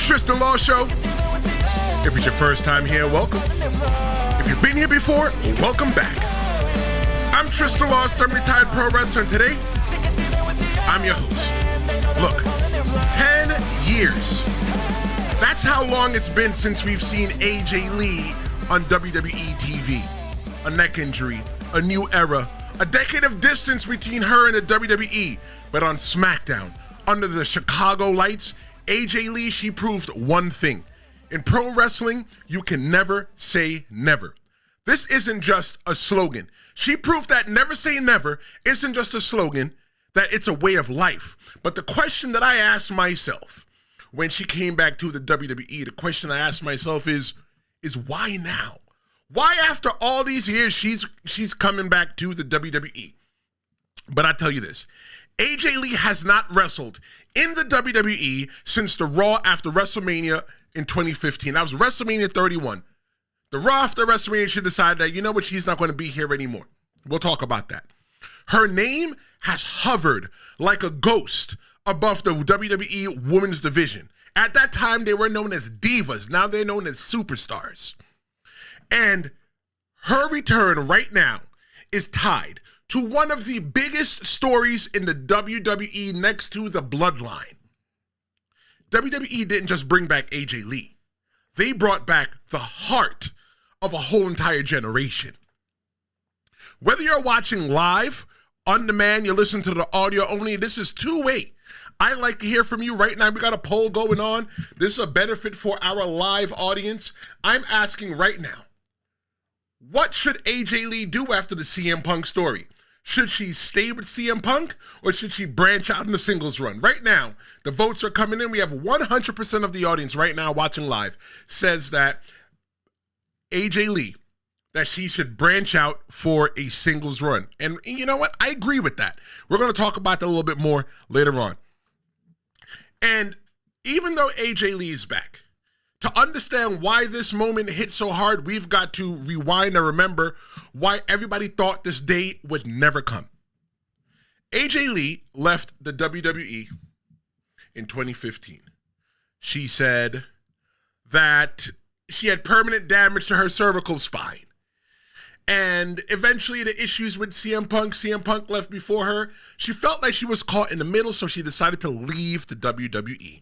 Tristan Law Show. If it's your first time here, welcome. If you've been here before, welcome back. I'm Tristan Law, semi-retired pro wrestler, and today, I'm your host. Look, 10 years. That's how long it's been since we've seen AJ Lee on WWE TV. A neck injury, a new era, a decade of distance between her and the WWE. But on SmackDown, under the Chicago lights, AJ Lee, she proved one thing. In pro wrestling, you can never say never. This isn't just a slogan. She proved that never say never isn't just a slogan, that it's a way of life. But the question that I asked myself when she came back to the WWE, the question I asked myself is why now? Why after all these years she's coming back to the WWE? But I tell you this, AJ Lee has not wrestled in the WWE since the Raw after WrestleMania in 2015. That was WrestleMania 31. The Raw after WrestleMania, she decided that, you know what, she's not going to be here anymore. We'll talk about that. Her name has hovered like a ghost above the WWE Women's Division. At that time, they were known as Divas. Now they're known as Superstars. And her return right now is tied to one of the biggest stories in the WWE next to the Bloodline. WWE didn't just bring back AJ Lee. They brought back the heart of a whole entire generation. Whether you're watching live, on demand, you listen to the audio only, this is two-way. I like to hear from you right now. We got a poll going on. This is a benefit for our live audience. I'm asking right now, what should AJ Lee do after the CM Punk story? Should she stay with CM Punk or should she branch out in the singles run? Right now, the votes are coming in. We have 100% of the audience right now watching live says that AJ Lee, that she should branch out for a singles run. And you know what? I agree with that. We're going to talk about that a little bit more later on. And even though AJ Lee is back, to understand why this moment hit so hard, we've got to rewind and remember why everybody thought this day would never come. AJ Lee left the WWE in 2015. She said that she had permanent damage to her cervical spine. And eventually the issues with CM Punk left before her. She felt like she was caught in the middle, so she decided to leave the WWE.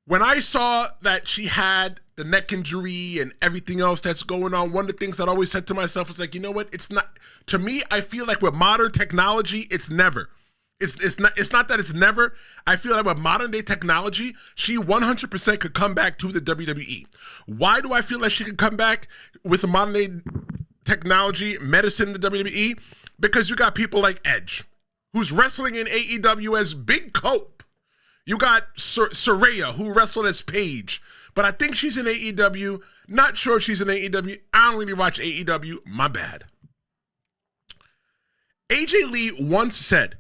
When I saw that she had the neck injury and everything else that's going on, one of the things that I always said to myself was like, you know what? It's not, to me, I feel like with modern technology, it's never. It's not that it's never. I feel like with modern day technology, she 100% could come back to the WWE. Why do I feel like she could come back with the modern day technology, medicine, the WWE? Because you got people like Edge, who's wrestling in AEW as Big Cope. You got Saraya, who wrestled as Paige, but I think she's in AEW. Not sure if she's in AEW. I don't really watch AEW. My bad. AJ Lee once said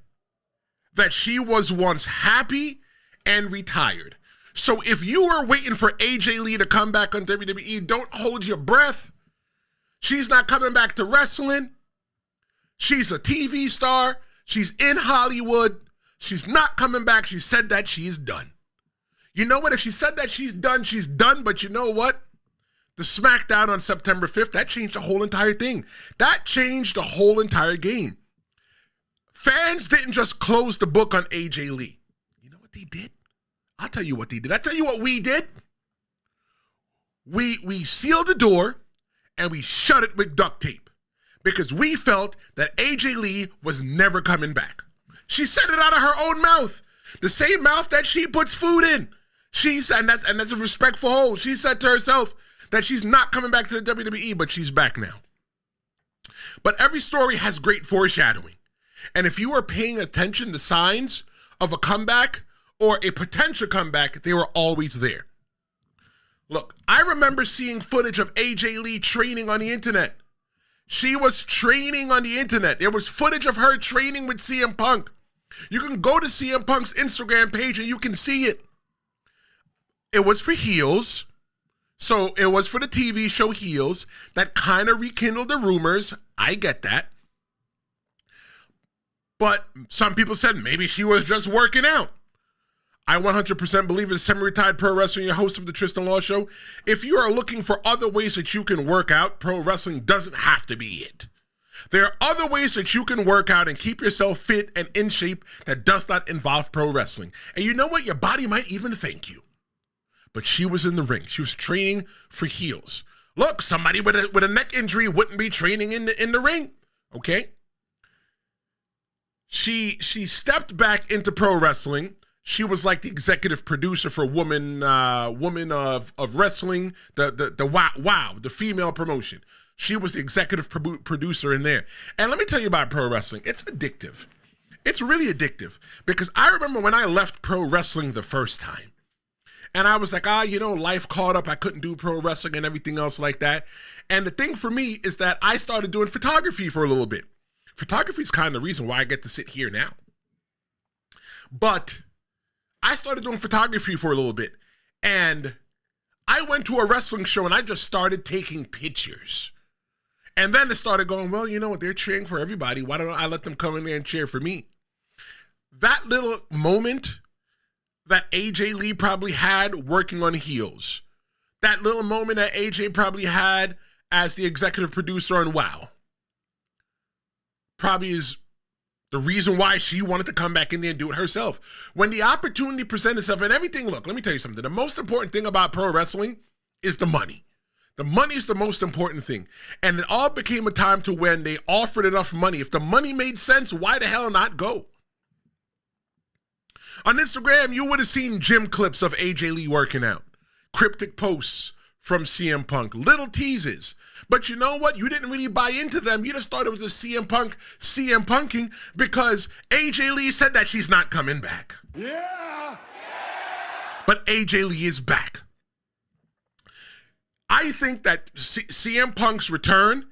that she was once happy and retired. So if you are waiting for AJ Lee to come back on WWE, don't hold your breath. She's not coming back to wrestling. She's a TV star. She's in Hollywood. She's not coming back. She said that she's done. You know what? If she said that she's done, she's done. But you know what? The SmackDown on September 5th, that changed the whole entire thing. That changed the whole entire game. Fans didn't just close the book on AJ Lee. You know what they did? I'll tell you what they did. I'll tell you what we did. We sealed the door and we shut it with duct tape because we felt that AJ Lee was never coming back. She said it out of her own mouth. The same mouth that she puts food in. And that's a respectful hold. She said to herself that she's not coming back to the WWE, but she's back now. But every story has great foreshadowing. And if you are paying attention to signs of a comeback or a potential comeback, they were always there. Look, I remember seeing footage of AJ Lee training on the internet. She was training on the internet. There was footage of her training with CM Punk. You can go to CM Punk's Instagram page and you can see it. It was for Heels. So it was for the TV show Heels. That kind of rekindled the rumors. I get that. But some people said maybe she was just working out. I 100% believe in semi-retired pro wrestling, your host of the Tristan Law Show. If you are looking for other ways that you can work out, pro wrestling doesn't have to be it. There are other ways that you can work out and keep yourself fit and in shape that does not involve pro wrestling. And you know what? Your body might even thank you. But she was in the ring. She was training for heels. Look, somebody with a neck injury wouldn't be training in the ring, okay? She stepped back into pro wrestling. She was like the executive producer for Woman of Wrestling, the Wow, the female promotion. She was the executive producer in there. And let me tell you about pro wrestling. It's addictive. It's really addictive because I remember when I left pro wrestling the first time. And I was like, life caught up. I couldn't do pro wrestling and everything else like that. And the thing for me is that I started doing photography for a little bit. Photography is kind of the reason why I get to sit here now. But I started doing photography for a little bit. And I went to a wrestling show and I just started taking pictures. And then it started going, well, you know what? They're cheering for everybody. Why don't I let them come in there and cheer for me? That little moment that AJ Lee probably had working on heels. That little moment that AJ probably had as the executive producer on WOW. Probably is the reason why she wanted to come back in there and do it herself. When the opportunity presented itself and everything, look, let me tell you something. The most important thing about pro wrestling is the money. The money is the most important thing. And it all became a time to when they offered enough money. If the money made sense, why the hell not go? On Instagram, you would have seen gym clips of AJ Lee working out. Cryptic posts from CM Punk. Little teases. But you know what? You didn't really buy into them. You just thought it was a CM Punking because AJ Lee said that she's not coming back. Yeah! But AJ Lee is back. I think that CM Punk's return,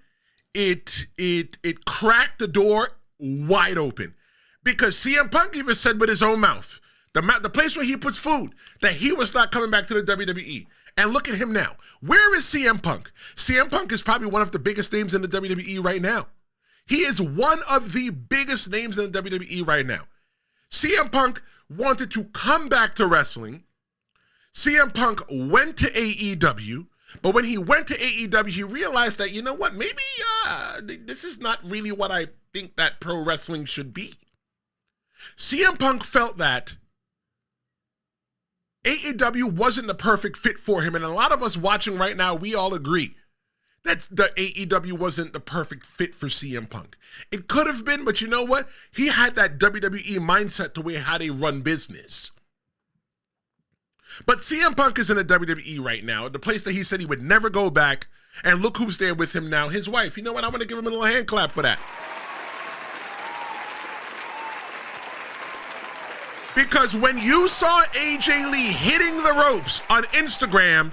it cracked the door wide open. Because CM Punk even said with his own mouth, the place where he puts food, that he was not coming back to the WWE. And look at him now. Where is CM Punk? CM Punk is probably one of the biggest names in the WWE right now. He is one of the biggest names in the WWE right now. CM Punk wanted to come back to wrestling. CM Punk went to AEW. But when he went to AEW, he realized that, you know what, maybe this is not really what I think that pro wrestling should be. CM Punk felt that AEW wasn't the perfect fit for him. And a lot of us watching right now, we all agree that the AEW wasn't the perfect fit for CM Punk. It could have been, but you know what? He had that WWE mindset to how they run business. But CM Punk is in the WWE right now, the place that he said he would never go back. And look who's there with him now, his wife. You know what? I'm going to give him a little hand clap for that. Because when you saw AJ Lee hitting the ropes on Instagram,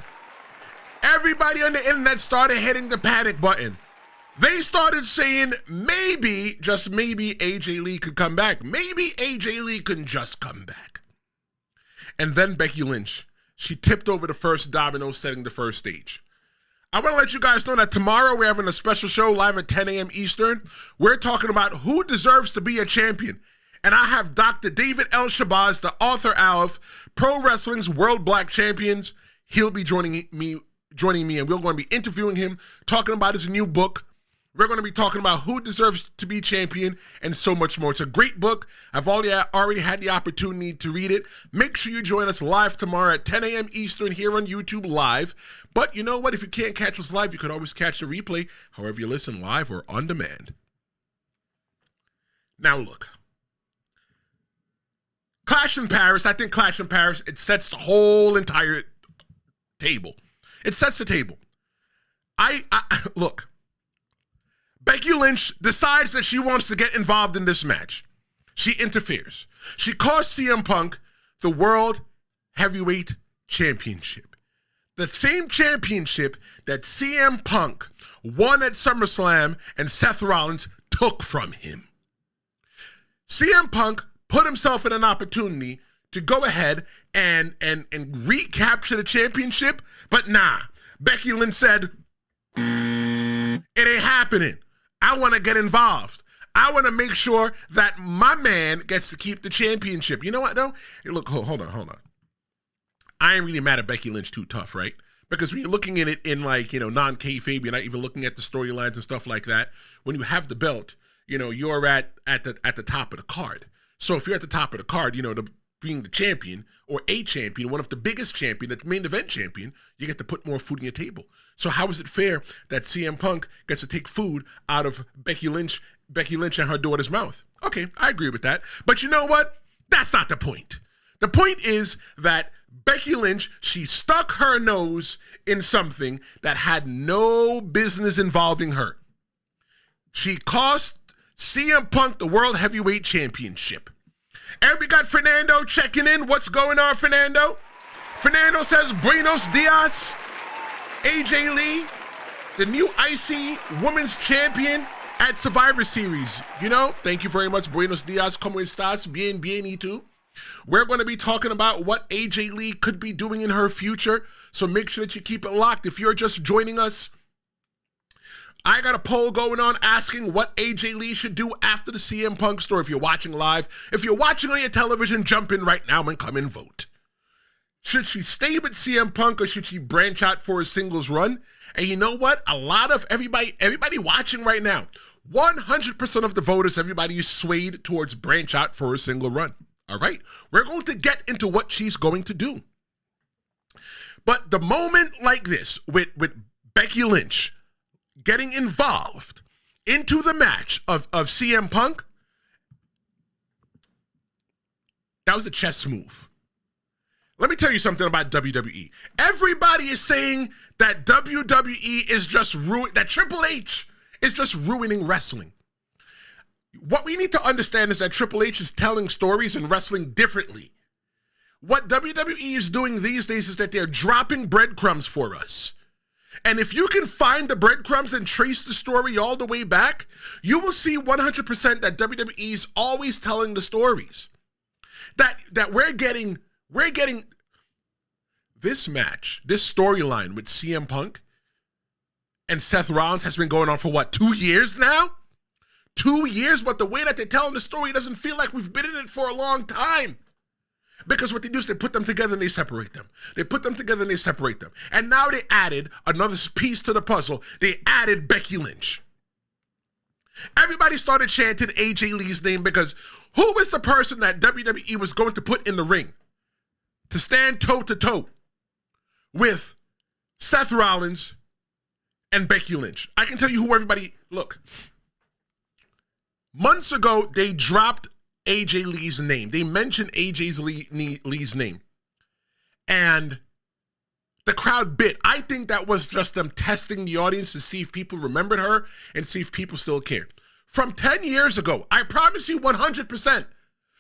everybody on the internet started hitting the panic button. They started saying, maybe, just maybe, AJ Lee could come back. Maybe AJ Lee can just come back. And then Becky Lynch, she tipped over the first domino, setting the first stage. I want to let you guys know that tomorrow we're having a special show live at 10 a.m. Eastern. We're talking about who deserves to be a champion. And I have Dr. David L. Shabazz, the author of Pro Wrestling's World Black Champions. He'll be joining me, and we're going to be interviewing him, talking about his new book. We're going to be talking about who deserves to be champion and so much more. It's a great book. I've already had the opportunity to read it. Make sure you join us live tomorrow at 10 a.m. Eastern here on YouTube live. But you know what? If you can't catch us live, you can always catch the replay, however you listen, live or on demand. Now look. Clash in Paris, I think Clash in Paris, it sets the whole entire table. It sets the table. Look, Becky Lynch decides that she wants to get involved in this match. She interferes. She cost CM Punk the World Heavyweight Championship. The same championship that CM Punk won at SummerSlam and Seth Rollins took from him. CM Punk put himself in an opportunity to go ahead and recapture the championship, but nah. Becky Lynch said, it ain't happening. I want to get involved. I want to make sure that my man gets to keep the championship. You know what, though? Hey, look, hold on. I ain't really mad at Becky Lynch too tough, right? Because when you're looking at it in like, non-kayfabe, you're not even looking at the storylines and stuff like that. When you have the belt, you're at the top of the card. So if you're at the top of the card, being the champion or a champion, one of the biggest champion, the main event champion, you get to put more food on your table. So how is it fair that CM Punk gets to take food out of Becky Lynch and her daughter's mouth? Okay, I agree with that. But you know what? That's not the point. The point is that Becky Lynch, she stuck her nose in something that had no business involving her. She cost CM Punk the World Heavyweight Championship. And we got Fernando checking in. What's going on, Fernando? Fernando says, Buenos dias. AJ Lee, the new IC Women's Champion at Survivor Series. Thank you very much. Buenos dias. ¿Cómo estás? Bien, y tú? We're going to be talking about what AJ Lee could be doing in her future. So make sure that you keep it locked. If you're just joining us, I got a poll going on asking what AJ Lee should do after the CM Punk story. If you're watching live, if you're watching on your television, jump in right now and come and vote. Should she stay with CM Punk or should she branch out for a singles run? And you know what? A lot of everybody watching right now, 100% of the voters, everybody is swayed towards branch out for a single run. All right? We're going to get into what she's going to do. But the moment like this with Becky Lynch getting involved into the match of CM Punk, that was a chess move. Let me tell you something about WWE. Everybody is saying that WWE is just that Triple H is just ruining wrestling. What we need to understand is that Triple H is telling stories and wrestling differently. What WWE is doing these days is that they're dropping breadcrumbs for us. And if you can find the breadcrumbs and trace the story all the way back, you will see 100% that WWE is always telling the stories. That we're getting this match, this storyline with CM Punk and Seth Rollins has been going on for what, 2 years now? 2 years, but the way that they're telling the story doesn't feel like we've been in it for a long time. Because what they do is they put them together and they separate them. They put them together and they separate them. And now they added another piece to the puzzle. They added Becky Lynch. Everybody started chanting AJ Lee's name because who was the person that WWE was going to put in the ring to stand toe-to-toe with Seth Rollins and Becky Lynch? I can tell you who everybody... Look, months ago, they dropped AJ Lee's name. They mentioned Lee's name. And the crowd bit. I think that was just them testing the audience to see if people remembered her and see if people still cared. From 10 years ago, I promise you 100%,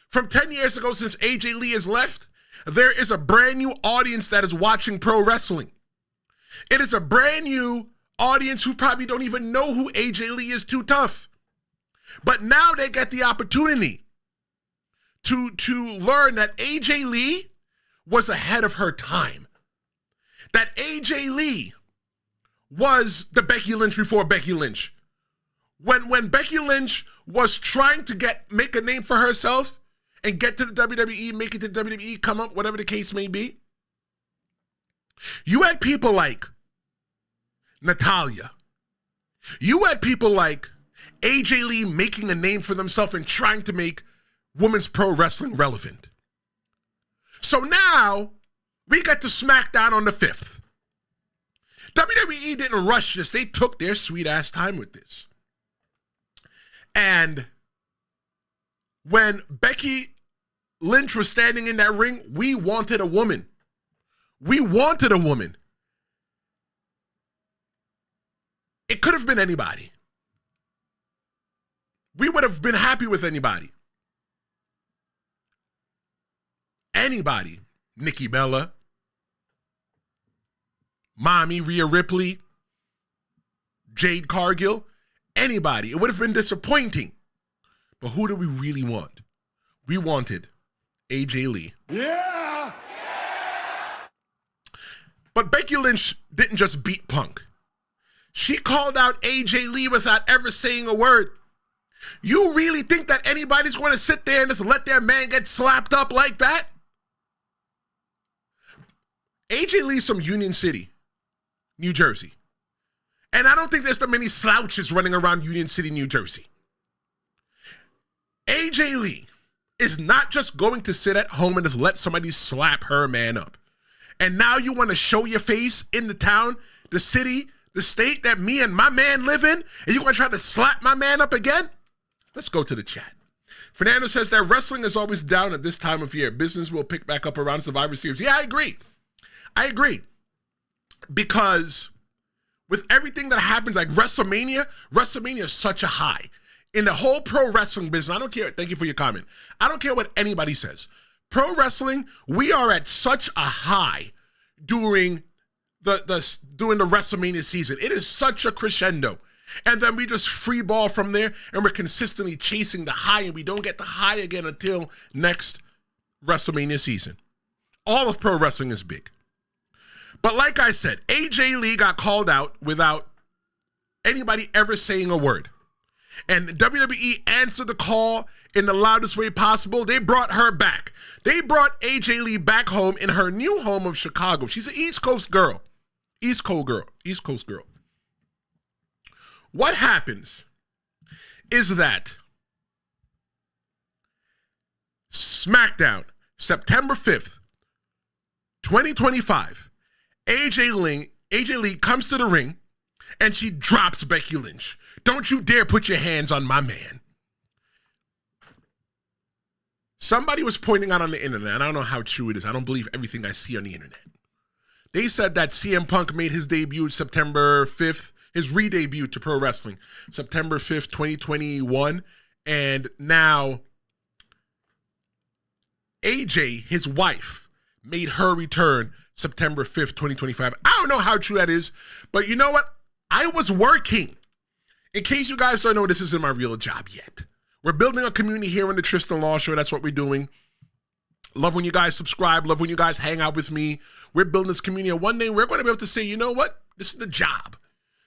from 10 years ago since AJ Lee has left, there is a brand new audience that is watching pro wrestling. It is a brand new audience who probably don't even know who AJ Lee is too tough. But now they get the opportunity to learn that AJ Lee was ahead of her time. That AJ Lee was the Becky Lynch before Becky Lynch. When Becky Lynch was trying to make a name for herself and get to the WWE, make it to the WWE, come up, whatever the case may be, you had people like Natalya. You had people like AJ Lee making a name for themselves and trying to make women's pro wrestling relevant. So now we get to SmackDown on the 5th. WWE didn't rush this. They took their sweet ass time with this. And when Becky Lynch was standing in that ring, we wanted a woman. We wanted a woman. It could have been anybody. We would have been happy with anybody. Anybody. Nikki Bella, Mommy Rhea Ripley, Jade Cargill, anybody. It would have been disappointing. But who do we really want? We wanted AJ Lee. Yeah! But Becky Lynch didn't just beat Punk. She called out AJ Lee without ever saying a word. You really think that anybody's going to sit there and just let their man get slapped up like that? AJ Lee's from Union City, New Jersey. And I don't think there's that many slouches running around Union City, New Jersey. AJ Lee is not just going to sit at home and just let somebody slap her man up. And now you want to show your face in the town, the city, the state that me and my man live in, and you want to try to slap my man up again? Let's go to the chat. Fernando says that wrestling is always down at this time of year. Business will pick back up around Survivor Series. Yeah, I agree. Because with everything that happens, like WrestleMania is such a high. In the whole pro wrestling business, I don't care. Thank you for your comment. I don't care what anybody says. Pro wrestling, we are at such a high during the WrestleMania season. It is such a crescendo. And then we just free ball from there, and we're consistently chasing the high, and we don't get the high again until next WrestleMania season. All of pro wrestling is big. But like I said, AJ Lee got called out without anybody ever saying a word. And WWE answered the call in the loudest way possible. They brought her back. They brought AJ Lee back home in her new home of Chicago. She's an East Coast girl. East Coast girl. What happens is that SmackDown, September 5th, 2025, AJ Lee comes to the ring and she drops Becky Lynch. Don't you dare put your hands on my man. Somebody was pointing out on the internet, and I don't know how true it is. I don't believe everything I see on the internet. They said that CM Punk made his debut September 5th, his re-debut to pro wrestling, September 5th, 2021. And now AJ, his wife, made her return September 5th, 2025. I don't know how true that is, but you know what? I was working. In case you guys don't know, this isn't my real job yet. We're building a community here on the Tristan Law Show. That's what we're doing. Love when you guys subscribe. Love when you guys hang out with me. We're building this community. And one day we're going to be able to say, you know what? This is the job.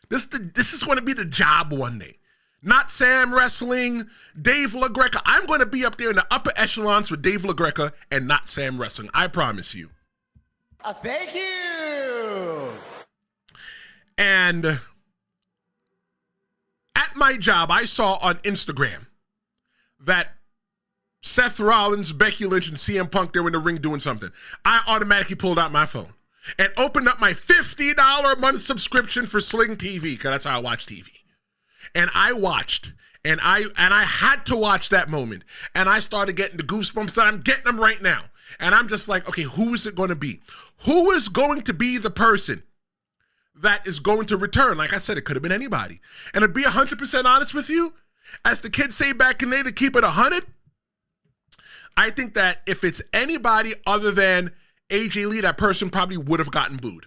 This is going to be the job one day. Not Sam Wrestling, Dave LaGreca. I'm going to be up there in the upper echelons with Dave LaGreca and not Sam Wrestling. I promise you. Thank you. And at my job, I saw on Instagram that Seth Rollins, Becky Lynch, and CM Punk, they were in the ring doing something. I automatically pulled out my phone and opened up my $50 a month subscription for Sling TV, because that's how I watch TV. And I watched, and I had to watch that moment. And I started getting the goosebumps, and I'm getting them right now. And I'm just like, okay, who is it going to be? Who is going to be the person that is going to return? Like I said, it could have been anybody. And to be 100% honest with you, as the kids say back in the day, to keep it 100, I think that if it's anybody other than AJ Lee, that person probably would have gotten booed.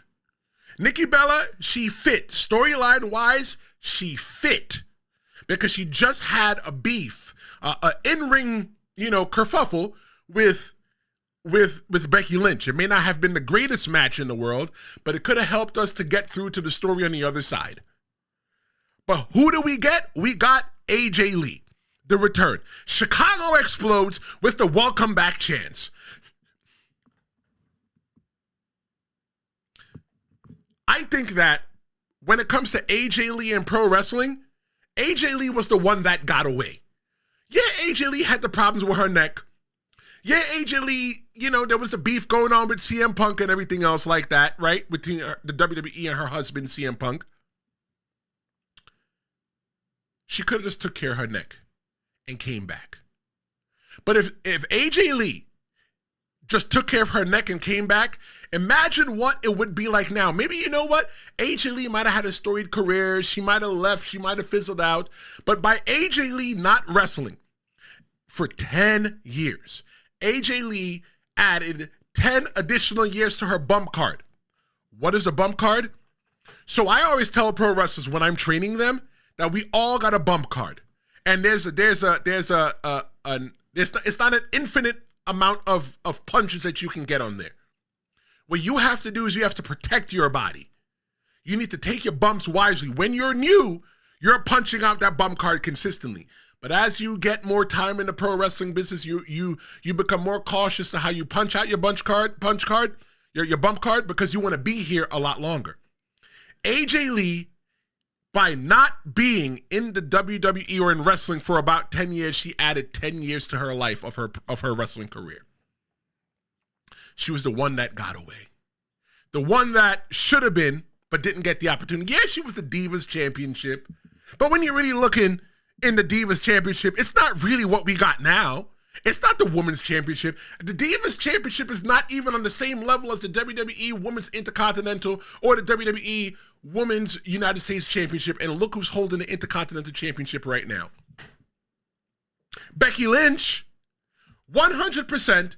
Nikki Bella, she fit. Storyline-wise, she fit. Because she just had a beef, an in-ring, kerfuffle with Becky Lynch. It may not have been the greatest match in the world, but it could have helped us to get through to the story on the other side. But who do we get? We got AJ Lee, the return. Chicago explodes with the welcome back chants. I think that when it comes to AJ Lee and pro wrestling, AJ Lee was the one that got away. Yeah, AJ Lee had the problems with her neck. Yeah, AJ Lee, there was the beef going on with CM Punk and everything else like that, right? Between the WWE and her husband, CM Punk. She could have just took care of her neck and came back. But if AJ Lee just took care of her neck and came back, imagine what it would be like now. Maybe, you know what? AJ Lee might have had a storied career. She might have left. She might have fizzled out. But by AJ Lee not wrestling for 10 years, AJ Lee added 10 additional years to her bump card. What is a bump card? So I always tell pro wrestlers when I'm training them that we all got a bump card. And it's not an infinite amount of punches that you can get on there. What you have to do is you have to protect your body. You need to take your bumps wisely. When you're new, you're punching out that bump card consistently. But as you get more time in the pro wrestling business, you become more cautious to how you punch out your punch card, your bump card, because you want to be here a lot longer. AJ Lee, by not being in the WWE or in wrestling for about 10 years, she added 10 years to her life of her wrestling career. She was the one that got away. The one that should have been, but didn't get the opportunity. Yeah, she was the Divas Championship. But when you're really looking in the Divas Championship, it's not really what we got now. It's not the Women's Championship. The Divas Championship is not even on the same level as the WWE Women's Intercontinental or the WWE Women's United States Championship. And look who's holding the Intercontinental Championship right now. Becky Lynch, 100%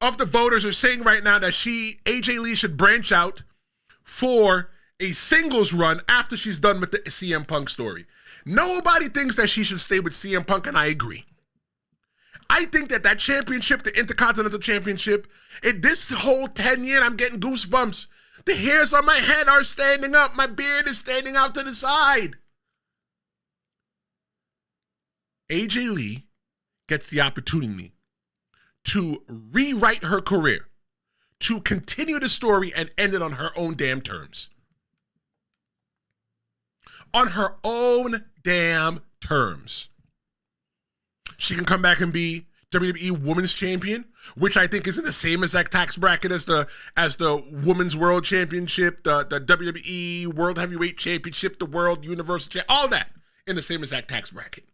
of the voters are saying right now that AJ Lee should branch out for a singles run after she's done with the CM Punk story. Nobody thinks that she should stay with CM Punk, and I agree. I think that championship, the Intercontinental Championship, this whole 10 year, I'm getting goosebumps. The hairs on my head are standing up. My beard is standing out to the side. AJ Lee gets the opportunity to rewrite her career, to continue the story and end it on her own damn terms. On her own damn terms. She can come back and be WWE Women's Champion, which I think is in the same exact tax bracket as the Women's World Championship, the WWE World Heavyweight Championship, the World Universal Championship, all that in the same exact tax bracket.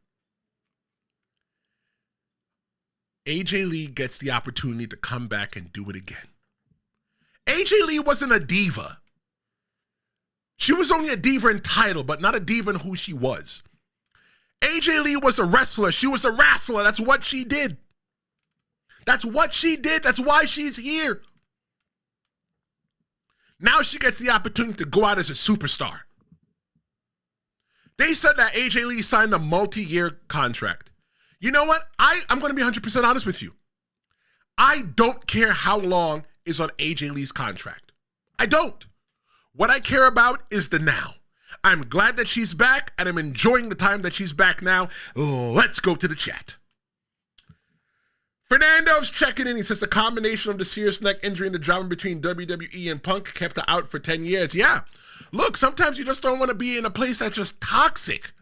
AJ Lee gets the opportunity to come back and do it again. AJ Lee wasn't a diva. She was only a diva in title, but not a diva in who she was. AJ Lee was a wrestler. She was a wrestler. That's what she did. That's what she did. That's why she's here. Now she gets the opportunity to go out as a superstar. They said that AJ Lee signed a multi-year contract. You know what? I'm going to be 100% honest with you. I don't care how long is on AJ Lee's contract. I don't. What I care about is the now. I'm glad that she's back, and I'm enjoying the time that she's back now. Let's go to the chat. Fernando's checking in. He says the combination of the serious neck injury and the drama between WWE and Punk kept her out for 10 years. Yeah. Look, sometimes you just don't want to be in a place that's just toxic.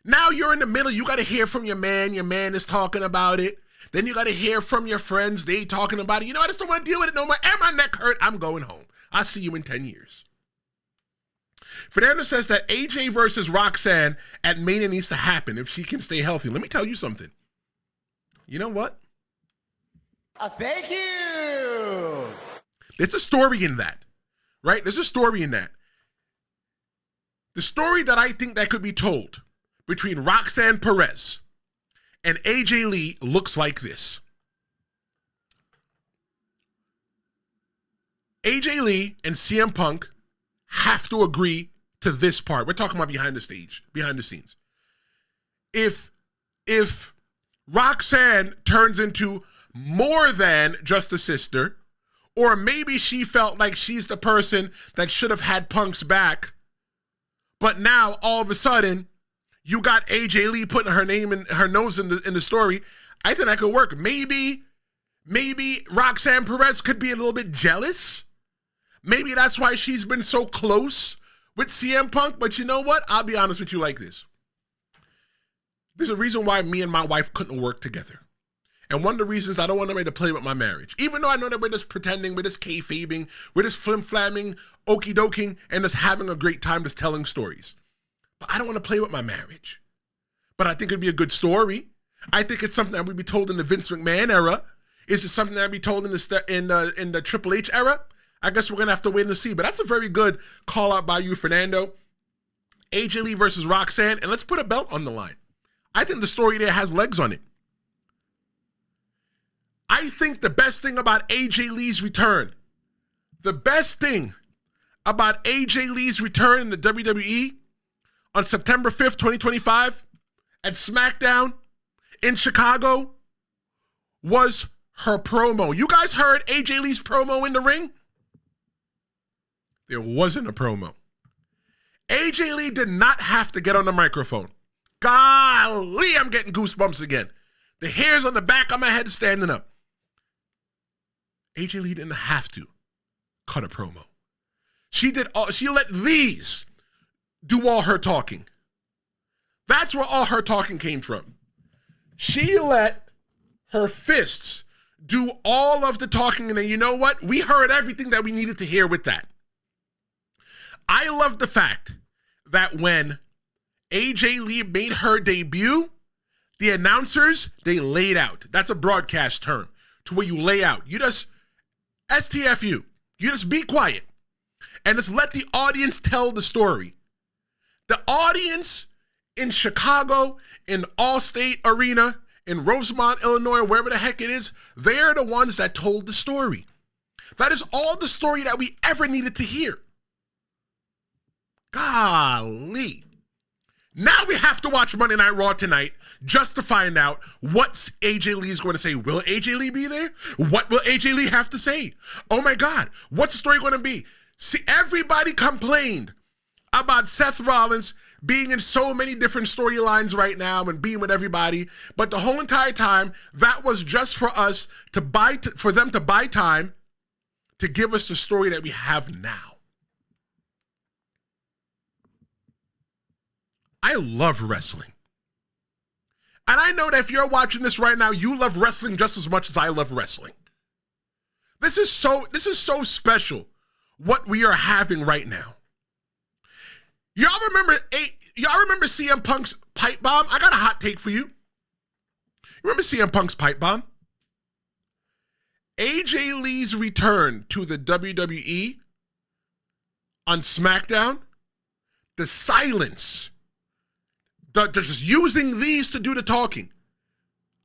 Now you're in the middle. You got to hear from your man. Your man is talking about it. Then you got to hear from your friends. They talking about it. You know, I just don't want to deal with it no more. And my neck hurt. I'm going home. I'll see you in 10 years. Fernando says that AJ versus Roxanne at Mania needs to happen if she can stay healthy. Let me tell you something. You know what? Thank you. There's a story in that, right? There's a story in that. The story that I think that could be told between Roxanne Perez and AJ Lee looks like this. AJ Lee and CM Punk have to agree to this part. We're talking about behind the scenes. If Roxanne turns into more than just a sister, or maybe she felt like she's the person that should have had Punk's back, but now all of a sudden you got AJ Lee putting her name and her nose in the story, I think that could work. Maybe Roxanne Perez could be a little bit jealous. Maybe that's why she's been so close with CM Punk. But you know what? I'll be honest with you like this. There's a reason why me and my wife couldn't work together. And one of the reasons I don't want anybody to play with my marriage. Even though I know that we're just pretending, we're just kayfabing, we're just flim-flamming, okie-doking, and just having a great time just telling stories. But I don't want to play with my marriage. But I think it'd be a good story. I think it's something that would be told in the Vince McMahon era. Is it something that would be told in the Triple H era? I guess we're going to have to wait and see. But that's a very good call out by you, Fernando. AJ Lee versus Roxanne. And let's put a belt on the line. I think the story there has legs on it. I think the best thing about AJ Lee's return, the best thing about AJ Lee's return in the WWE on September 5th, 2025 at SmackDown in Chicago was her promo. You guys heard AJ Lee's promo in the ring? There wasn't a promo. AJ Lee did not have to get on the microphone. Golly, I'm getting goosebumps again. The hairs on the back of my head standing up. AJ Lee didn't have to cut a promo. She let these do all her talking. That's where all her talking came from. She let her fists do all of the talking, and then you know what? We heard everything that we needed to hear with that. I love the fact that when AJ Lee made her debut, the announcers, they laid out. That's a broadcast term, to where you lay out. You just, STFU, you just be quiet and just let the audience tell the story. The audience in Chicago, in Allstate Arena, in Rosemont, Illinois, wherever the heck it is, they're the ones that told the story. That is all the story that we ever needed to hear. Golly. Now we have to watch Monday Night Raw tonight just to find out what AJ Lee is going to say. Will AJ Lee be there? What will AJ Lee have to say? Oh my God, what's the story going to be? See, everybody complained about Seth Rollins being in so many different storylines right now and being with everybody, but the whole entire time, that was just for us to for them to buy time to give us the story that we have now. I love wrestling. And I know that if you're watching this right now, you love wrestling just as much as I love wrestling. This is so special what we are having right now. Y'all remember CM Punk's pipe bomb? I got a hot take for you. You remember CM Punk's pipe bomb? AJ Lee's return to the WWE on SmackDown, the silence, they're just using these to do the talking.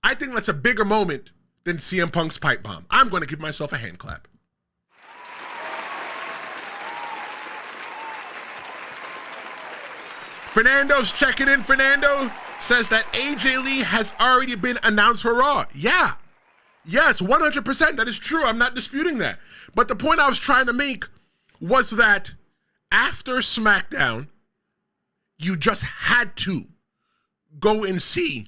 I think that's a bigger moment than CM Punk's pipe bomb. I'm going to give myself a hand clap. Fernando's checking in. Fernando says that AJ Lee has already been announced for Raw. Yeah. Yes, 100%. That is true. I'm not disputing that. But the point I was trying to make was that after SmackDown, you just had to go and see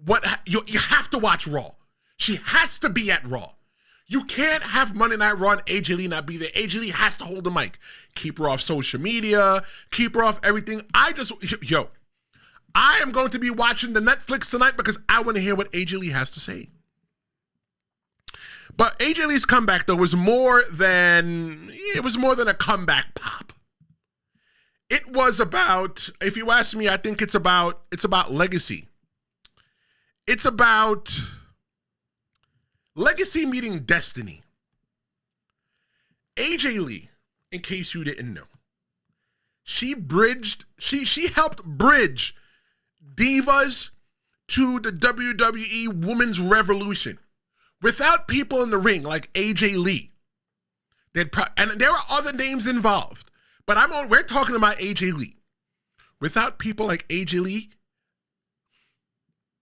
what you have to watch Raw. She has to be at Raw. You can't have Monday Night Raw and AJ Lee not be there. AJ Lee has to hold the mic. Keep her off social media. Keep her off everything. I am going to be watching the Netflix tonight because I want to hear what AJ Lee has to say. But AJ Lee's comeback, though, was more than a comeback pop. It was about, if you ask me, I think it's about legacy. It's about legacy meeting destiny. AJ Lee, in case you didn't know, she helped bridge Divas to the WWE Women's Revolution. Without people in the ring like AJ Lee, and there are other names involved, but we're talking about AJ Lee. Without people like AJ Lee,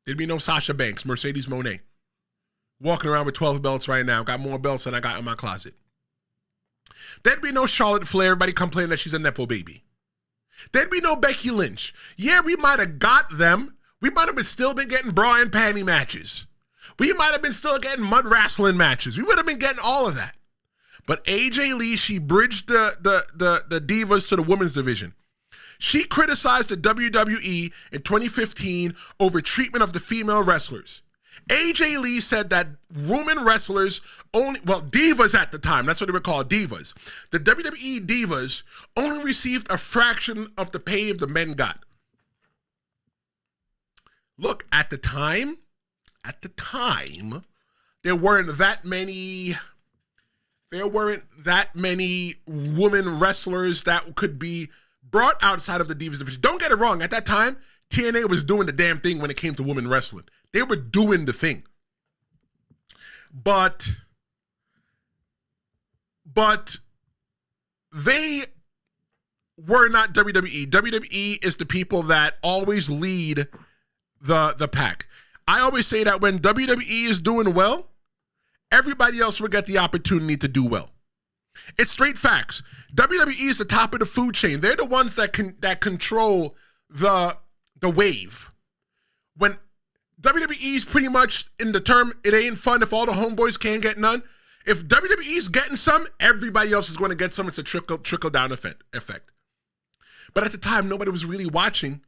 there'd be no Sasha Banks, Mercedes Moné, walking around with 12 belts right now. Got more belts than I got in my closet. There'd be no Charlotte Flair, everybody complaining that she's a Nepo baby. There'd be no Becky Lynch. Yeah, we might have got them. We might have still been getting bra and panty matches. We might have been still getting mud wrestling matches. We would have been getting all of that. But AJ Lee, she bridged the Divas to the women's division. She criticized the WWE in 2015 over treatment of the female wrestlers. AJ Lee said that women wrestlers Divas at the time, that's what they were called, Divas. The WWE Divas only received a fraction of the pay the men got. Look, at the time, there weren't that many women wrestlers that could be brought outside of the Divas division. Don't get it wrong. At that time, TNA was doing the damn thing when it came to women wrestling. They were doing the thing. But they were not WWE. WWE is the people that always lead the pack. I always say that when WWE is doing well, everybody else will get the opportunity to do well. It's straight facts. WWE is the top of the food chain. They're the ones that control the the wave. When WWE's pretty much in the term, it ain't fun if all the homeboys can't get none. If WWE's getting some, everybody else is going to get some. It's a trickle down effect. But at the time, nobody was really watching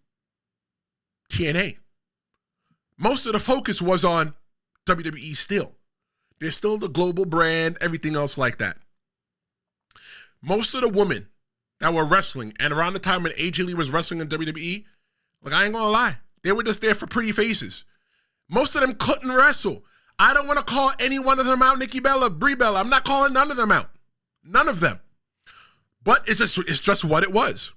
TNA. Most of the focus was on WWE still. They're still the global brand, everything else like that. Most of the women that were wrestling, and around the time when AJ Lee was wrestling in WWE, like, I ain't gonna lie, they were just there for pretty faces. Most of them couldn't wrestle. I don't want to call any one of them out, Nikki Bella, Brie Bella. I'm not calling none of them out. None of them. But it's just what it was.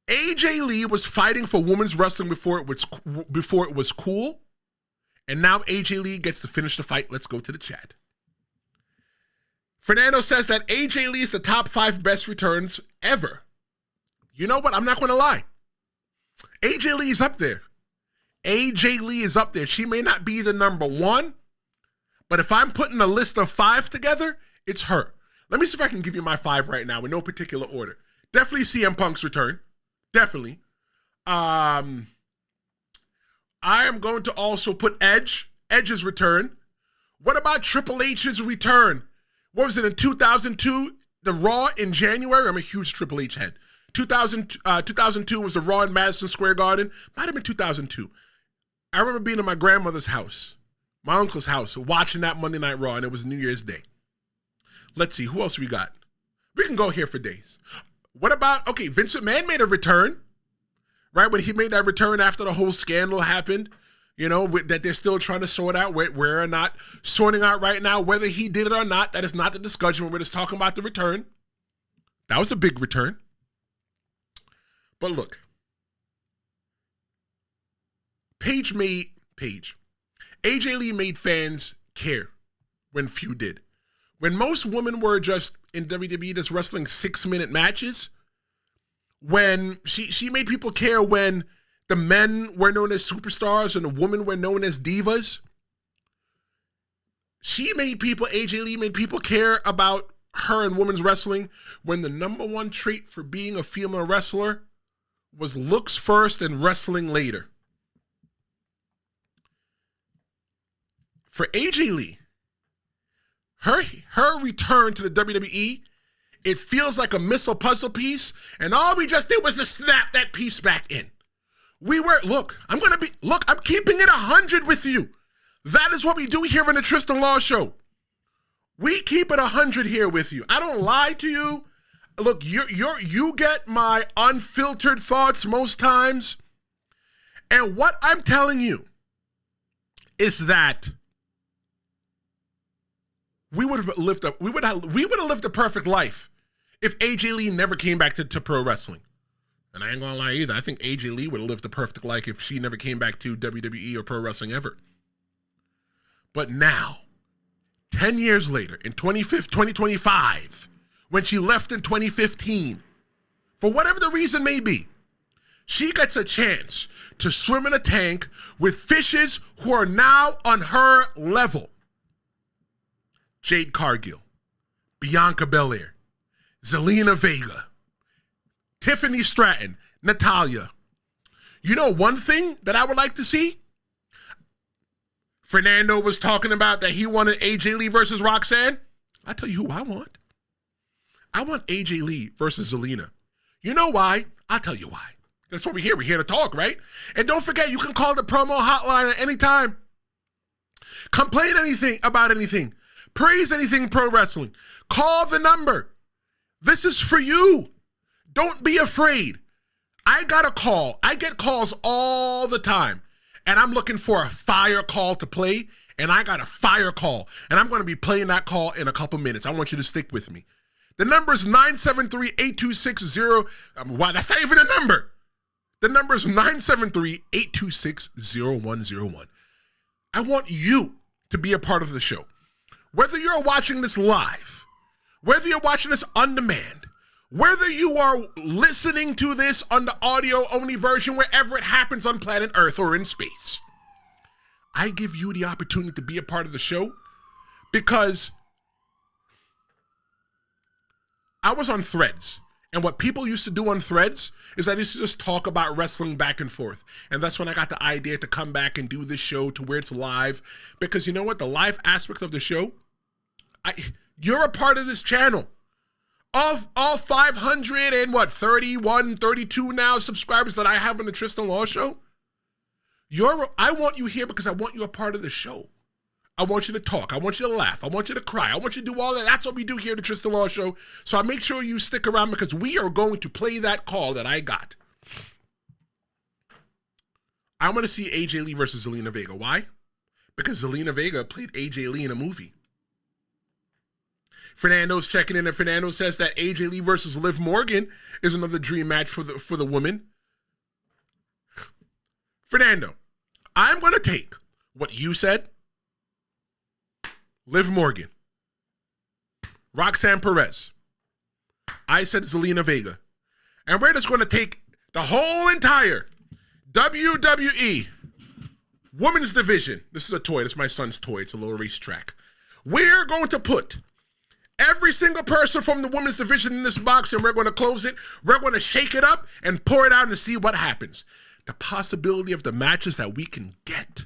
AJ Lee was fighting for women's wrestling before it was cool. And now AJ Lee gets to finish the fight. Let's go to the chat. Fernando says that AJ Lee is the top 5 best returns ever. You know what? I'm not going to lie. AJ Lee is up there. AJ Lee is up there. She may not be the number 1, but if I'm putting a list of 5 together, it's her. Let me see if I can give you my 5 right now in no particular order. Definitely CM Punk's return. Definitely. I am going to also put Edge's return. What about Triple H's return? What was it, in 2002? The Raw in January? I'm a huge Triple H head. 2002 was the Raw in Madison Square Garden. Might have been 2002. I remember being in my grandmother's house, my uncle's house, watching that Monday Night Raw, and it was New Year's Day. Let's see, who else we got? We can go here for days. What about, okay, Vince McMahon made a return, right? When he made that return after the whole scandal happened, you know, that they're still trying to sort out. We're not sorting out right now whether he did it or not. That is not the discussion. We're just talking about the return. That was a big return. But look, AJ Lee made fans care when few did. When most women were just in WWE just wrestling 6-minute matches, when she made people care when the men were known as superstars and the women were known as divas. AJ Lee made people care about her in women's wrestling when the number 1 trait for being a female wrestler was looks first and wrestling later. For AJ Lee, her return to the WWE, it feels like a missile puzzle piece, and all we just did was to snap that piece back in. I'm keeping it 100 with you. That is what we do here in the Tristan Law Show. We keep it 100 here with you. I don't lie to you. Look, you get my unfiltered thoughts most times. And what I'm telling you is that we would have lived a perfect life if AJ Lee never came back to pro wrestling. And I ain't gonna lie either. I think AJ Lee would have lived a perfect life if she never came back to WWE or pro wrestling ever. But now, 10 years later, in 2025, when she left in 2015, for whatever the reason may be, she gets a chance to swim in a tank with fishes who are now on her level. Jade Cargill, Bianca Belair, Zelina Vega, Tiffany Stratton, Natalya. You know one thing that I would like to see? Fernando was talking about that he wanted AJ Lee versus Roxanne. I tell you who I want. I want AJ Lee versus Zelina. You know why? I'll tell you why. That's what we're here. We're here to talk, right? And don't forget, you can call the promo hotline at any time. Complain anything about anything. Praise anything pro wrestling. Call the number. This is for you. Don't be afraid. I got a call. I get calls all the time. And I'm looking for a fire call to play. And I got a fire call. And I'm going to be playing that call in a couple minutes. I want you to stick with me. The number is 973-8260. Wow, that's not even a number. The number is 973-826-0101. I want you to be a part of the show. Whether you're watching this live, whether you're watching this on demand, whether you are listening to this on the audio-only version, wherever it happens on planet Earth or in space, I give you the opportunity to be a part of the show because I was on Threads, And what people used to do on Threads is I used to just talk about wrestling back and forth. And that's when I got the idea to come back and do this show to where it's live. Because you know what? The live aspect of the show, you're a part of this channel. All 500 and 31, 32 now subscribers that I have on the Tristan Law Show, I want you here because I want you a part of the show. I want you to talk. I want you to laugh. I want you to cry. I want you to do all that. That's what we do here at the Tristan Law Show. So I make sure you stick around because we are going to play that call that I got. I want to see AJ Lee versus Zelina Vega. Why? Because Zelina Vega played AJ Lee in a movie. Fernando's checking in, and Fernando says that AJ Lee versus Liv Morgan is another dream match for the woman. Fernando, I'm going to take what you said, Liv Morgan, Roxanne Perez. I said Zelina Vega. And we're just going to take the whole entire WWE Women's Division. This is a toy. This is my son's toy. It's a little racetrack. We're going to put every single person from the women's division in this box, and we're going to close it. We're going to shake it up and pour it out and see what happens. The possibility of the matches that we can get.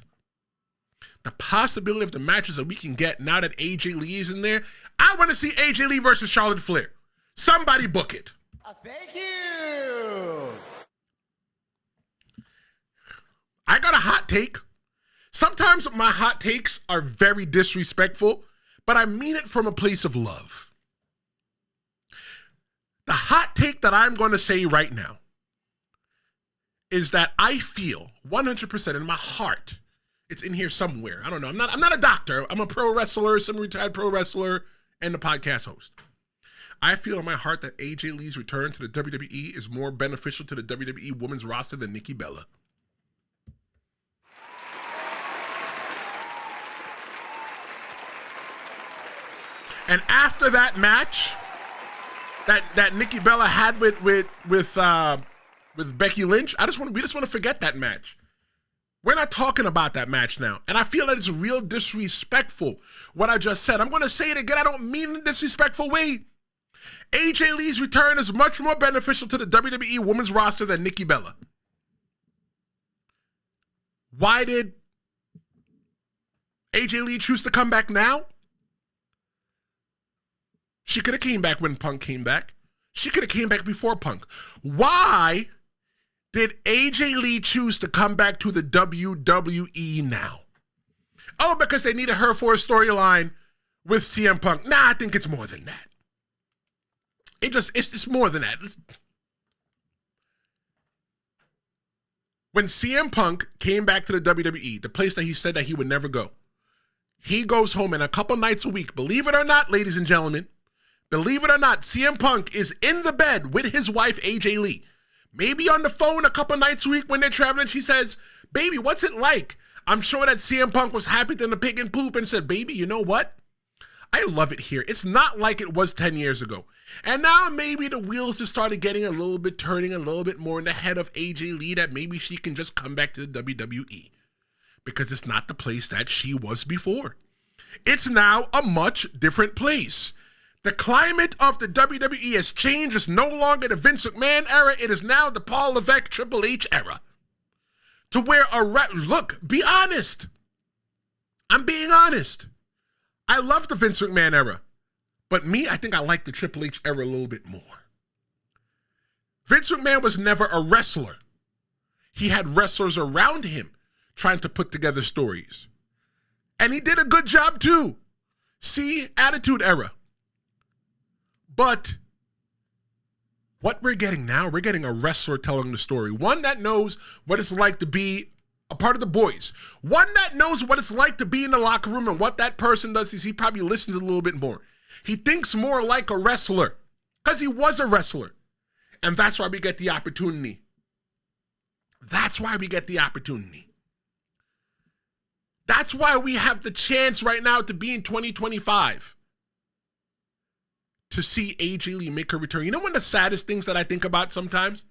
The possibility of the matches that we can get now that AJ Lee is in there. I want to see AJ Lee versus Charlotte Flair. Somebody book it. Thank you. I got a hot take. Sometimes my hot takes are very disrespectful, but I mean it from a place of love. The hot take that I'm going to say right now is that I feel 100% in my heart, it's in here somewhere. I don't know. I'm not a doctor. I'm a pro wrestler, semi-retired pro wrestler, and a podcast host. I feel in my heart that AJ Lee's return to the WWE is more beneficial to the WWE women's roster than Nikki Bella. And after that match that Nikki Bella had with Becky Lynch, we just want to forget that match. We're not talking about that match now. And I feel that it's real disrespectful what I just said. I'm going to say it again. I don't mean it in a disrespectful way. AJ Lee's return is much more beneficial to the WWE women's roster than Nikki Bella. Why did AJ Lee choose to come back now? She could have came back when Punk came back. She could have came back before Punk. Why did AJ Lee choose to come back to the WWE now? Oh, because they needed her for a storyline with CM Punk. Nah, I think it's more than that. It's more than that. When CM Punk came back to the WWE, the place that he said that he would never go, he goes home and a couple nights a week, believe it or not, ladies and gentlemen, believe it or not, CM Punk is in the bed with his wife, AJ Lee. Maybe on the phone a couple nights a week when they're traveling, she says, baby, what's it like? I'm sure that CM Punk was happy than the pig and poop and said, baby, you know what? I love it here. It's not like it was 10 years ago. And now maybe the wheels just started getting a little bit turning a little bit more in the head of AJ Lee that maybe she can just come back to the WWE because it's not the place that she was before. It's now a much different place. The climate of the WWE has changed. It's no longer the Vince McMahon era. It is now the Paul Levesque Triple H era. To where look, be honest. I'm being honest. I love the Vince McMahon era. But me, I think I like the Triple H era a little bit more. Vince McMahon was never a wrestler. He had wrestlers around him trying to put together stories. And he did a good job too. See, Attitude Era. But what we're getting now, we're getting a wrestler telling the story. One that knows what it's like to be a part of the boys. One that knows what it's like to be in the locker room, and what that person does is he probably listens a little bit more. He thinks more like a wrestler because he was a wrestler. And that's why we get the opportunity. That's why we get the opportunity. That's why we have the chance right now to be in 2025 to see AJ Lee make her return. You know one of the saddest things that I think about sometimes?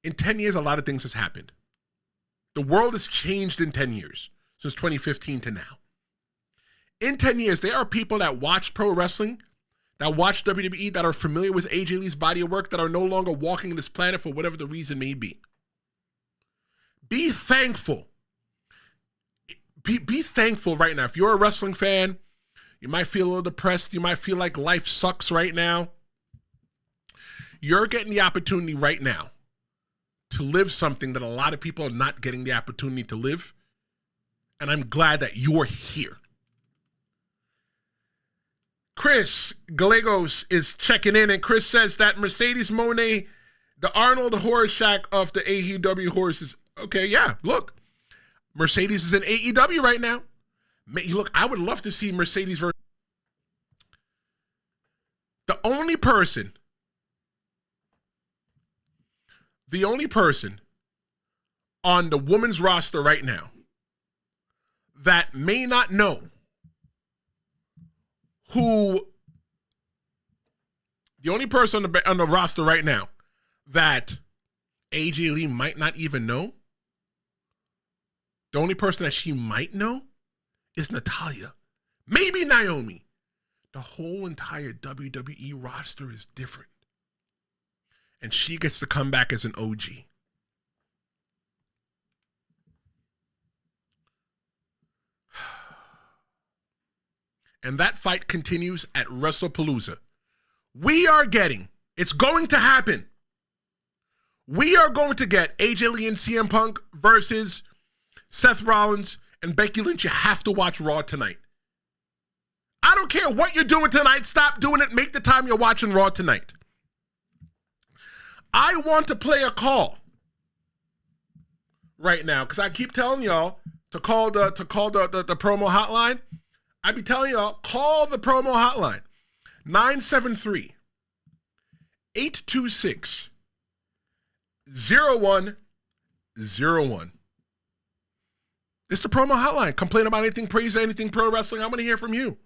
In 10 years, a lot of things has happened. The world has changed in 10 years, since 2015 to now. In 10 years, there are people that watch pro wrestling that watch WWE, that are familiar with AJ Lee's body of work, that are no longer walking this planet for whatever the reason may be. Be thankful. Be thankful right now. If you're a wrestling fan, you might feel a little depressed. You might feel like life sucks right now. You're getting the opportunity right now to live something that a lot of people are not getting the opportunity to live. And I'm glad that you're here. Chris Gallegos is checking in, and Chris says that Mercedes Moné, the Arnold Horshack of the AEW horses. Okay, yeah, look. Mercedes is in AEW right now. Look, I would love to see Mercedes versus... The only person on the women's roster right now that may not know the only person on the roster right now that AJ Lee might not even know, the only person that she might know is Natalya. Maybe Naomi. The whole entire WWE roster is different. And she gets to come back as an OG. And that fight continues at WrestlePalooza. It's going to happen. We are going to get AJ Lee and CM Punk versus Seth Rollins and Becky Lynch. You have to watch Raw tonight. I don't care what you're doing tonight. Stop doing it. Make the time you're watching Raw tonight. I want to play a call right now because I keep telling y'all to call the promo hotline. I be telling y'all, call the promo hotline. 973-826-0101. It's the promo hotline. Complain about anything, praise anything pro wrestling. I want to hear from you.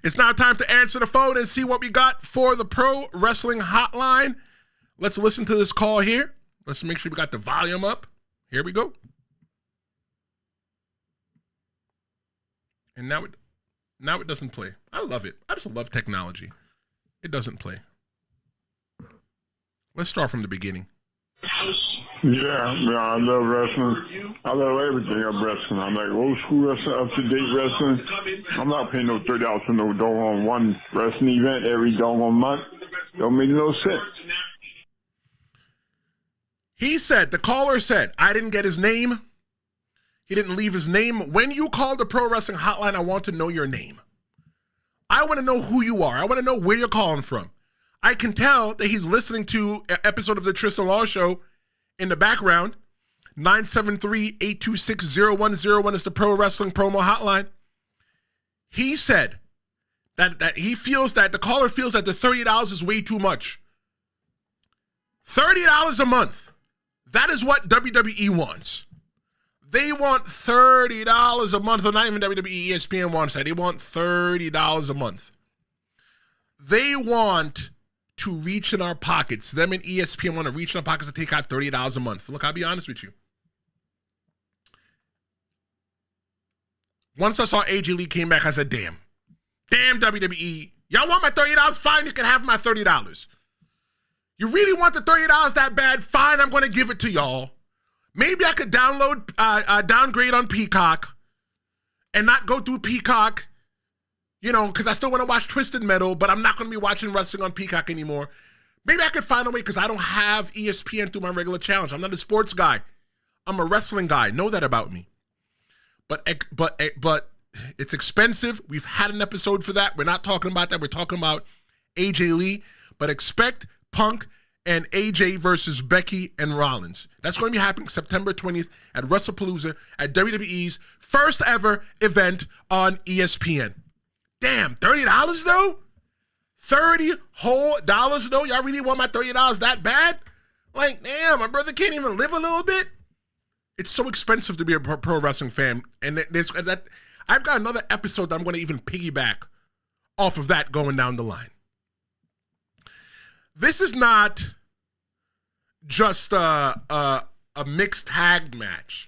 It's now time to answer the phone and see what we got for the pro wrestling hotline. Let's listen to this call here. Let's make sure we got the volume up. Here we go. And now it doesn't play. I love it. I just love technology. It doesn't play. Let's start from the beginning. Yeah, I love wrestling. I love everything of wrestling. I'm like old school wrestling, up-to-date wrestling. I'm not paying no $30 for no doggone one wrestling event every doggone month. Don't make no sense. The caller said, I didn't get his name. He didn't leave his name. When you call the pro wrestling hotline, I want to know your name. I want to know who you are. I want to know where you're calling from. I can tell that he's listening to an episode of the Tristan Law Show in the background. 973-826-0101 is the pro wrestling promo hotline. He said that he feels that the caller feels that the $30 is way too much. $30 a month. That is what WWE wants. They want $30 a month, or not even WWE, ESPN wants that. They want $30 a month. They want to reach in our pockets. Them and ESPN want to reach in our pockets to take out $30 a month. Look, I'll be honest with you. Once I saw AJ Lee came back, I said, damn WWE. Y'all want my $30? Fine, you can have my $30. You really want the $30 that bad? Fine, I'm going to give it to y'all. Maybe I could downgrade on Peacock and not go through Peacock, because I still want to watch Twisted Metal, but I'm not going to be watching wrestling on Peacock anymore. Maybe I could find a way because I don't have ESPN through my regular channels. I'm not a sports guy. I'm a wrestling guy. Know that about me. But it's expensive. We've had an episode for that. We're not talking about that. We're talking about AJ Lee. But expect Punk and AJ versus Becky and Rollins. That's going to be happening September 20th at WrestlePalooza at WWE's first ever event on ESPN. Damn, $30 though? $30 whole dollars though? Y'all really want my $30 that bad? Like, damn, my brother can't even live a little bit? It's so expensive to be a pro wrestling fan. And I've got another episode that I'm going to even piggyback off of that going down the line. This is not just a mixed tag match.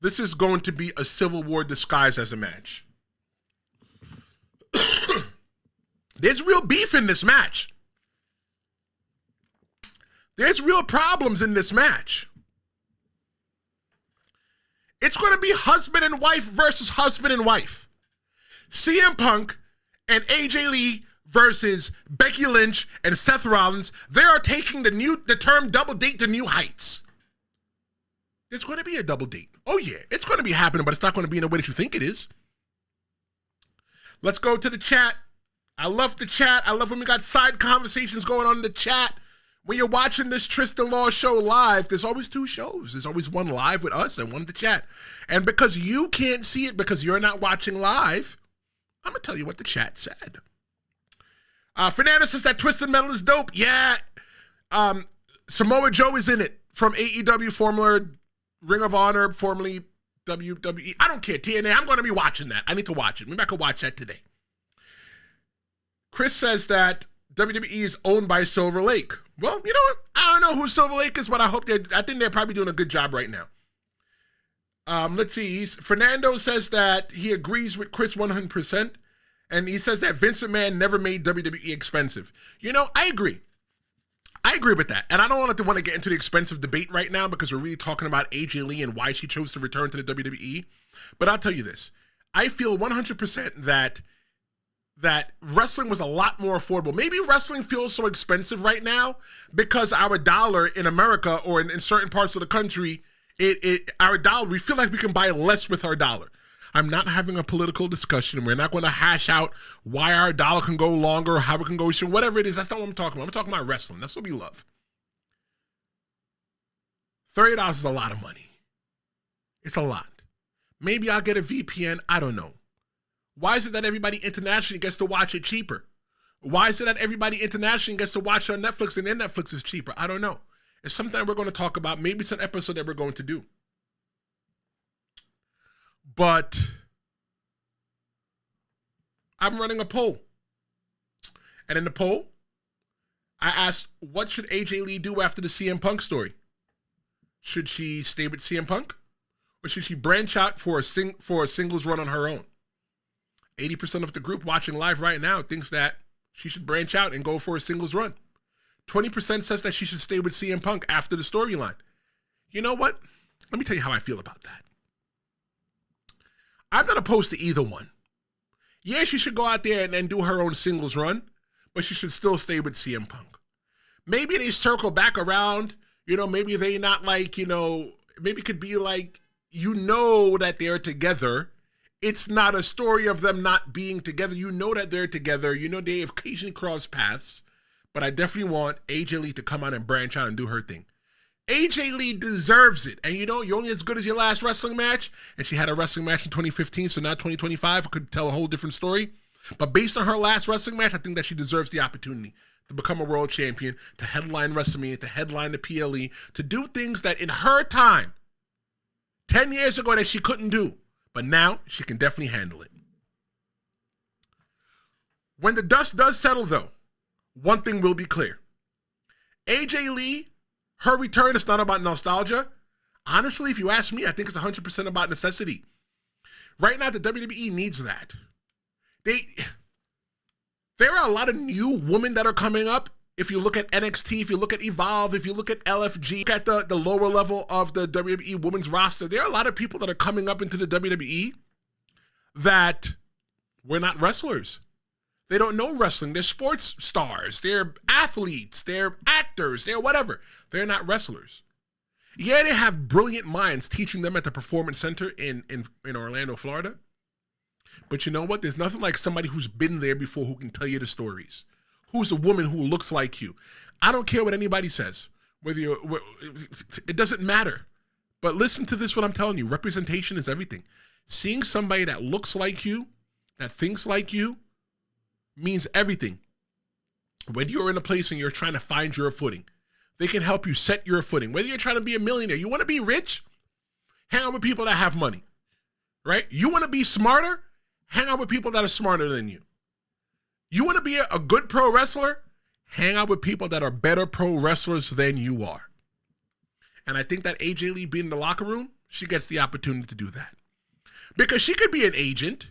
this is going to be a civil war disguised as a match. There's real beef in this match. There's real problems in this match. It's going to be husband and wife versus husband and wife. CM Punk and AJ Lee versus Becky Lynch and Seth Rollins. They are taking the term double date to new heights. There's going to be a double date. Oh yeah, it's going to be happening, but it's not going to be in the way that you think it is. Let's go to the chat. I love the chat. I love when we got side conversations going on in the chat. When you're watching this Tristan Law show live, there's always two shows. There's always one live with us and one in the chat. And because you can't see it because you're not watching live, I'm going to tell you what the chat said. Fernando says that Twisted Metal is dope. Yeah. Samoa Joe is in it from AEW, former Ring of Honor, formerly WWE. I don't care. TNA, I'm going to be watching that. I need to watch it. Maybe I could watch that today. Chris says that WWE is owned by Silver Lake. Well, you know what? I don't know who Silver Lake is, but I think they're probably doing a good job right now. Let's see. Fernando says that he agrees with Chris 100%, and he says that Vince McMahon never made WWE expensive. You know, I agree. I agree with that, and I don't want to get into the expensive debate right now because we're really talking about AJ Lee and why she chose to return to the WWE. But I'll tell you this. I feel 100% that wrestling was a lot more affordable. Maybe wrestling feels so expensive right now because our dollar in America or in certain parts of the country, our dollar, we feel like we can buy less with our dollar. I'm not having a political discussion. We're not going to hash out why our dollar can go longer or how it can go short, whatever it is. That's not what I'm talking about. I'm talking about wrestling. That's what we love. $30 is a lot of money. It's a lot. Maybe I'll get a VPN. I don't know. Why is it that everybody internationally gets to watch it cheaper? Why is it that everybody internationally gets to watch it on Netflix and their Netflix is cheaper? I don't know. It's something that we're going to talk about. Maybe it's an episode that we're going to do. But I'm running a poll. And in the poll, I asked, what should AJ Lee do after the CM Punk story? Should she stay with CM Punk? Or should she branch out for a singles run on her own? 80% of the group watching live right now thinks that she should branch out and go for a singles run. 20% says that she should stay with CM Punk after the storyline. You know what? Let me tell you how I feel about that. I'm not opposed to either one. Yeah, she should go out there and do her own singles run, but she should still stay with CM Punk. Maybe they circle back around, maybe they not like, maybe it could be like, that they're together. It's not a story of them not being together. You know that they're together. They occasionally cross paths. But I definitely want AJ Lee to come out and branch out and do her thing. AJ Lee deserves it. And you're only as good as your last wrestling match. And she had a wrestling match in 2015, so now 2025 could tell a whole different story. But based on her last wrestling match, I think that she deserves the opportunity to become a world champion, to headline WrestleMania, to headline the PLE, to do things that in her time, 10 years ago, that she couldn't do. But now, she can definitely handle it. When the dust does settle, though, one thing will be clear. AJ Lee, her return is not about nostalgia. Honestly, if you ask me, I think it's 100% about necessity. Right now, the WWE needs that. There are a lot of new women that are coming up. If you look at NXT, if you look at Evolve, if you look at LFG, look at the lower level of the WWE women's roster, there are a lot of people that are coming up into the WWE that were not wrestlers. They don't know wrestling. They're sports stars. They're athletes. They're actors. They're whatever. They're not wrestlers. Yeah, they have brilliant minds teaching them at the Performance Center in Orlando, Florida. But you know what? There's nothing like somebody who's been there before who can tell you the stories. Who's a woman who looks like you. I don't care what anybody says. It doesn't matter. But listen to this, what I'm telling you. Representation is everything. Seeing somebody that looks like you, that thinks like you, means everything. When you're in a place and you're trying to find your footing, they can help you set your footing. Whether you're trying to be a millionaire, you want to be rich, hang out with people that have money, right? You want to be smarter, hang out with people that are smarter than you. You want to be a good pro wrestler, hang out with people that are better pro wrestlers than you are. And I think that AJ Lee being in the locker room, she gets the opportunity to do that. Because she could be an agent,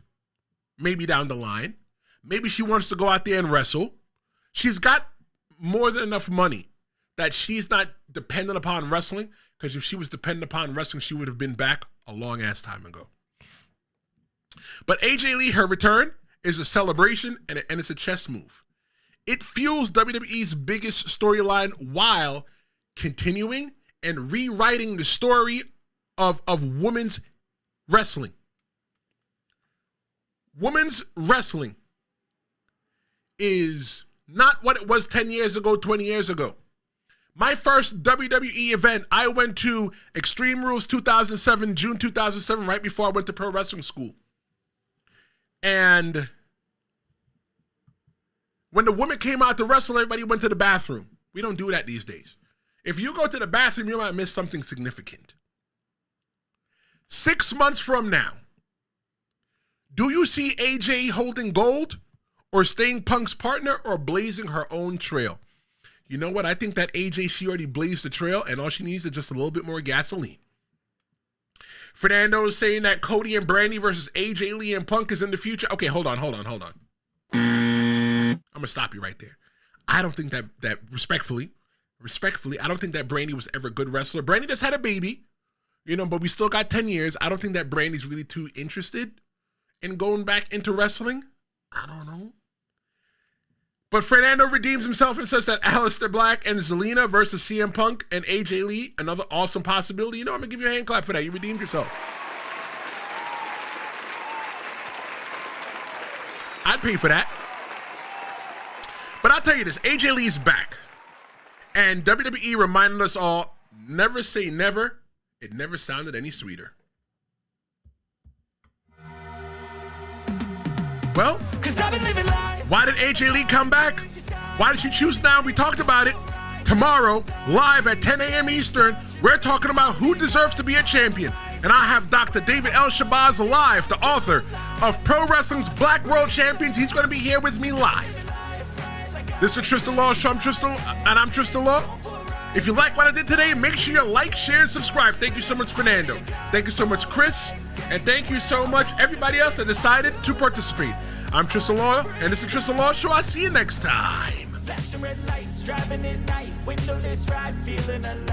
maybe down the line. Maybe she wants to go out there and wrestle. She's got more than enough money that she's not dependent upon wrestling, because if she was dependent upon wrestling, she would have been back a long-ass time ago. But AJ Lee, her return is a celebration, and it's a chess move. It fuels WWE's biggest storyline while continuing and rewriting the story of women's wrestling. Women's wrestling is not what it was 10 years ago, 20 years ago. My first WWE event, I went to Extreme Rules 2007, June 2007, right before I went to pro wrestling school. And when the woman came out to wrestle, everybody went to the bathroom. We don't do that these days. If you go to the bathroom, you might miss something significant. 6 months from now, do you see AJ holding gold or staying Punk's partner or blazing her own trail? You know what? I think that AJ, she already blazed the trail, and all she needs is just a little bit more gasoline. Fernando is saying that Cody and Brandy versus AJ Lee and Punk is in the future. Okay, hold on. I'm going to stop you right there. I don't think that respectfully, I don't think that Brandy was ever a good wrestler. Brandy just had a baby, but we still got 10 years. I don't think that Brandy's really too interested in going back into wrestling. I don't know. But Fernando redeems himself and says that Aleister Black and Zelina versus CM Punk and AJ Lee, another awesome possibility. I'm going to give you a hand clap for that. You redeemed yourself. I'd pay for that. But I'll tell you this, AJ Lee's back. And WWE reminded us all, never say never. It never sounded any sweeter. Well, why did AJ Lee come back? Why did she choose now? We talked about it. Tomorrow, live at 10 a.m. Eastern, we're talking about who deserves to be a champion. And I have Dr. David L. Shabazz live, the author of Pro Wrestling's Black World Champions. He's going to be here with me live. This is the Tristan Law Show. I'm Tristan Law. If you like what I did today, make sure you like, share, and subscribe. Thank you so much, Fernando. Thank you so much, Chris. And thank you so much, everybody else that decided to participate. I'm Tristan Law, and this is the Tristan Law Show. I'll see you next time. Flashing red lights, driving at night, windowless ride, feeling alive.